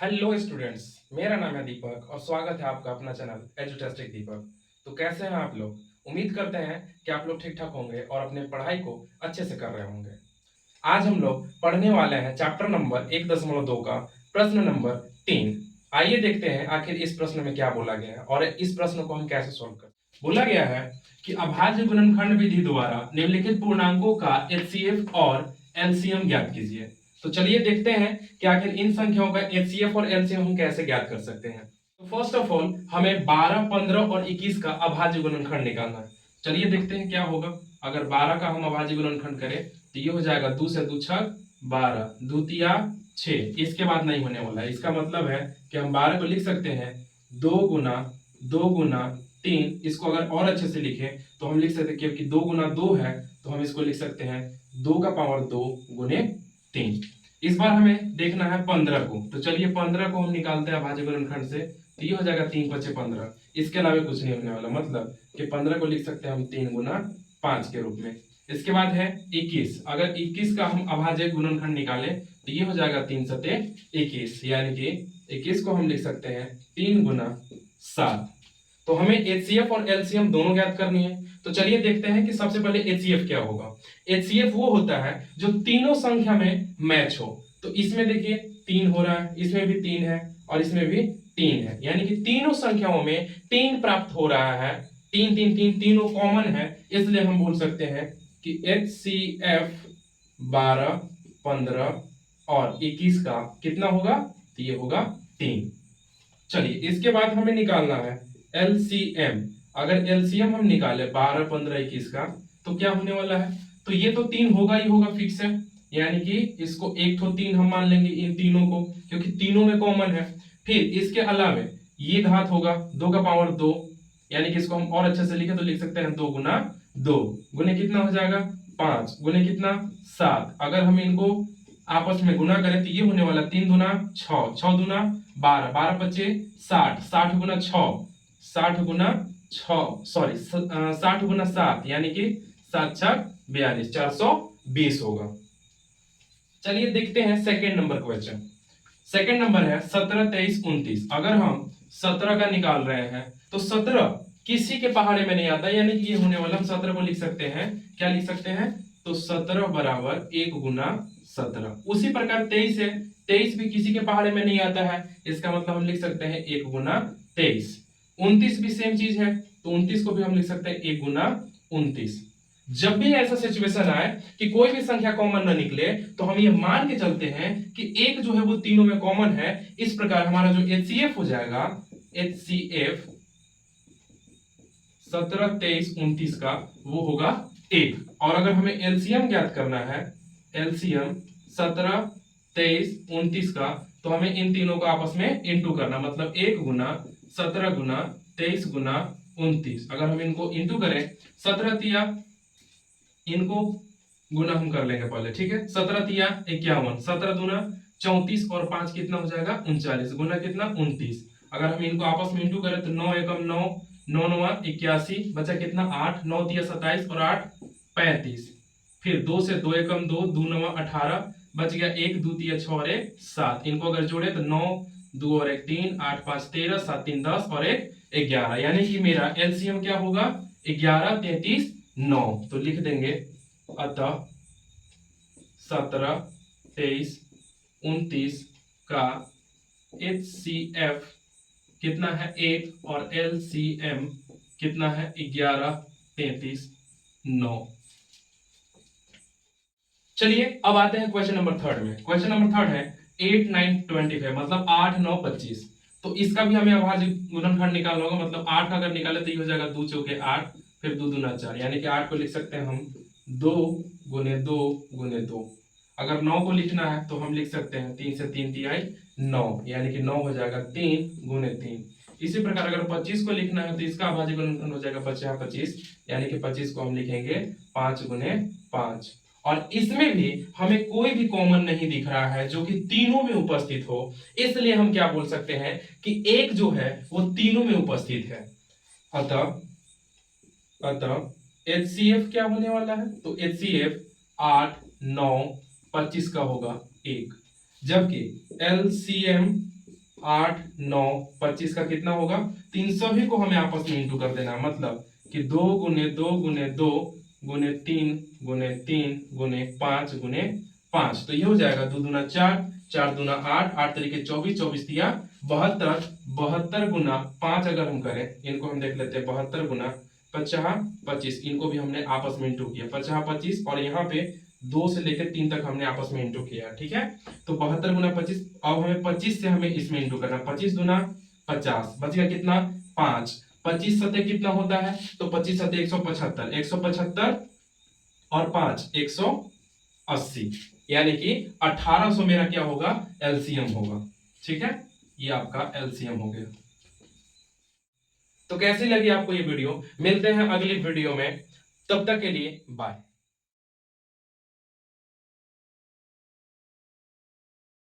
Hello students, मेरा नाम है दीपक और स्वागत है आपका अपना चैनल एजुटेस्टिक दीपक। तो कैसे हैं आप लोग? उम्मीद करते हैं कि आप लोग ठीक ठाक होंगे और अपने पढ़ाई को अच्छे से कर रहे होंगे। आज हम लोग पढ़ने वाले हैं चैप्टर नंबर 1.2 का प्रश्न नंबर 3। आइए देखते हैं आखिर इस प्रश्न में क्या बोला गया है और इस प्रश्न को हम कैसे सोल्व कर। बोला गया है कि अभाज्य गुणनखंड विधि द्वारा निम्नलिखित पूर्णांकों का एचसीएफ और एलसीएम ज्ञात कीजिए। तो चलिए देखते हैं कि आखिर इन संख्याओं का एचसीएफ और एलसीएम हम कैसे ज्ञात कर सकते हैं। तो फर्स्ट ऑफ ऑल हमें 12, 15 और 21 का अभाज्य गुणनखंड निकालना है। चलिए देखते हैं क्या होगा। अगर 12 का हम अभाज्य गुणनखंड करें तो ये हो जाएगा 2 से 2 6 12, दूतिया 6। इसके बाद नहीं होने वाला है। इसका मतलब है कि हम 12 को लिख सकते हैं 2 गुना 2 गुना 3। इसको अगर और अच्छे से लिखें तो हम लिख सकते हैं क्योंकि 2 गुना 2 है तो हम इसको लिख सकते हैं 2 का पावर 2 गुने 3। इस बार हमें देखना है 15 को। तो चलिए 15 को हम निकालते हैं अभाज्य गुणनखंड से। तो ये हो जाएगा 3 5 15। इसके अलावा कुछ नहीं होने वाला। मतलब कि 15 को लिख सकते हैं हम 3 गुना 5 के रूप में। इसके बाद है 21। अगर 21 का हम अभाज्य गुणनखंड निकालें तो ये हो जाएगा 3 सते 21, यानी कि 21 को हम लिख सकते हैं 3 गुना 7। तो हमें एचसीएफ और एलसीएम दोनों ज्ञात करनी है। तो चलिए देखते हैं कि सबसे पहले एचसीएफ क्या होगा। एचसीएफ वो होता है जो तीनों संख्या में मैच हो। तो इसमें देखिए 3 हो रहा है, इसमें भी 3 है और इसमें भी 3 है, यानी कि तीनों संख्याओं में 3 प्राप्त हो रहा है। 3 3 3 तीनों कॉमन है, इसलिए हम बोल सकते हैं कि एचसीएफ 12, 15 और 21 का कितना होगा? तो ये होगा 3। चलिए इसके बाद हमें निकालना है एलसीएम। अगर एलसीएम हम निकाले 12, 15, 21 का तो क्या होने वाला है? तो ये तो 3 होगा ही होगा, फिक्स है। यानी कि इसको एक तो 3 हम मान लेंगे इन तीनों को, क्योंकि तीनों में कॉमन है। फिर इसके अलावे ये घात होगा 2 का पावर 2, यानी कि इसको हम और अच्छे से लिखे तो लिख सकते हैं 2 गुना 2 गुने कितना हो जाएगा 5 गुने कितना 7। अगर हम इनको आपस में गुना करें तो ये होने वाला 3 दूना 6, 6 दूना 12, 12 पच्चे 60, 60 गुना 6, 60 गुना 6 सॉरी 60 गुना 7, यानी कि 7 6 42, 420 होगा। चलिए देखते हैं second number question. Second number है 17, 23, 29। अगर हम 17 का निकाल रहे हैं तो 17 किसी के पहाड़े में नहीं आता, यानी कि ये होने वाला हम 17 को लिख सकते हैं, क्या लिख सकते हैं? तो 17 बराबर 1 गुना 17। उसी प्रकार 23 है, 23 भी किसी के पहाड़े में नहीं आता है, इसका मतलब हम लिख सकते हैं 1 गुना 23। 29 भी सेम चीज है, तो 29 को भी हम लिख सकते हैं 1 गुना 29। जब भी ऐसा सिचुएशन आए कि कोई भी संख्या कॉमन ना निकले तो हम ये मान के चलते हैं कि एक जो है वो तीनों में कॉमन है। इस प्रकार हमारा जो एचसीएफ हो जाएगा, एचसीएफ 17, 23, 29 का वो होगा 1। और अगर हमें एलसीएम ज्ञात करना है, एलसीएम 17, 23, 29 का, तो हमें इन तीनों को आपस में इंटू करना। मतलब 1 गुना 17 गुना 23 गुना 29। अगर हम इनको इंटू करें 17 तिया, इनको गुना हम कर लेंगे पहले, ठीक है। 17 तिया 51, 17 दूना 34 और 5 कितना हो जाएगा 39, गुना कितना 29। अगर हम इनको आपस में इंटू करें तो 9 एकम 9, 9 9 81, बचा कितना 8, 9 तिया 27 और 8 35। फिर 2 से 2 एकम 2, 2 9 18, बच गया 1, 2 तिया 6 और 1 7। इनको अगर जोड़े तो 9 2 और 1 3, 8 5 13, 7 3 10 और 1 11, यानी कि मेरा एलसीएम क्या होगा 11, 33, 9। तो लिख देंगे अतः 17, 23, 29 का एचसीएफ कितना है 1 और एलसीएम कितना है 11, 33, 9। चलिए अब आते हैं क्वेश्चन नंबर थर्ड में। क्वेश्चन नंबर थर्ड है 8 9 25, मतलब 8 9 25। तो इसका भी हमें अभाज्य गुणनखंड निकालना होगा। मतलब 8 का अगर निकाले तो ये हो जाएगा 2 चौके 8, फिर 2 दूना 4, यानी कि 8 को लिख सकते हैं हम 2 गुने 2 गुने 2। अगर 9 को लिखना है तो हम लिख सकते हैं 3 से 3 तिहाई 9, यानी कि 9 हो जाएगा 3 गुने 3। इसी प्रकार अगर 25 को लिखना है तो इसका अभाज्य गुणनखंड हो जाएगा 50 25, यानी कि 25 को हम लिखेंगे 5 गुने 5। और इसमें भी हमें कोई भी कॉमन नहीं दिख रहा है जो कि तीनों में उपस्थित हो, इसलिए हम क्या बोल सकते हैं कि एक जो है वो तीनों में उपस्थित है। अतः एचसीएफ क्या होने वाला है? तो एचसीएफ 8 9 25 का होगा 1, जबकि एलसीएम 8 9 25 का कितना होगा, तीन सभी को हमें आपस में इंटू कर देना, मतलब कि 2 गुने 2 गुने 2 गुने 3 गुने 3 गुने 5 गुने 5, तो ये हो जाएगा 2 दूना 4, 4 दूना 8, 8 तरीके 24, 24 दिया 72, 72 गुना 5 अगर हम करें, इनको हम देख लेते हैं, 72 गुना 50 25, इनको भी हमने आपस में इंटू किया, 50 25, और यहाँ पे 2 से लेकर 3 तक हमने आपस में इंटू किया, ठीक है। तो 72 गुना 25, अब हमें 25 से हमें इसमें इंटू करना, 25 दूना 50, बच गया कितना 5, 25 सते कितना होता है, तो 25 सते 175, 175 और 5 180, यानी कि 1800 मेरा क्या होगा, एलसीएम होगा, ठीक है। ये आपका एलसीएम हो गया। तो कैसी लगी आपको ये वीडियो, मिलते हैं अगली वीडियो में, तब तक के लिए बाय।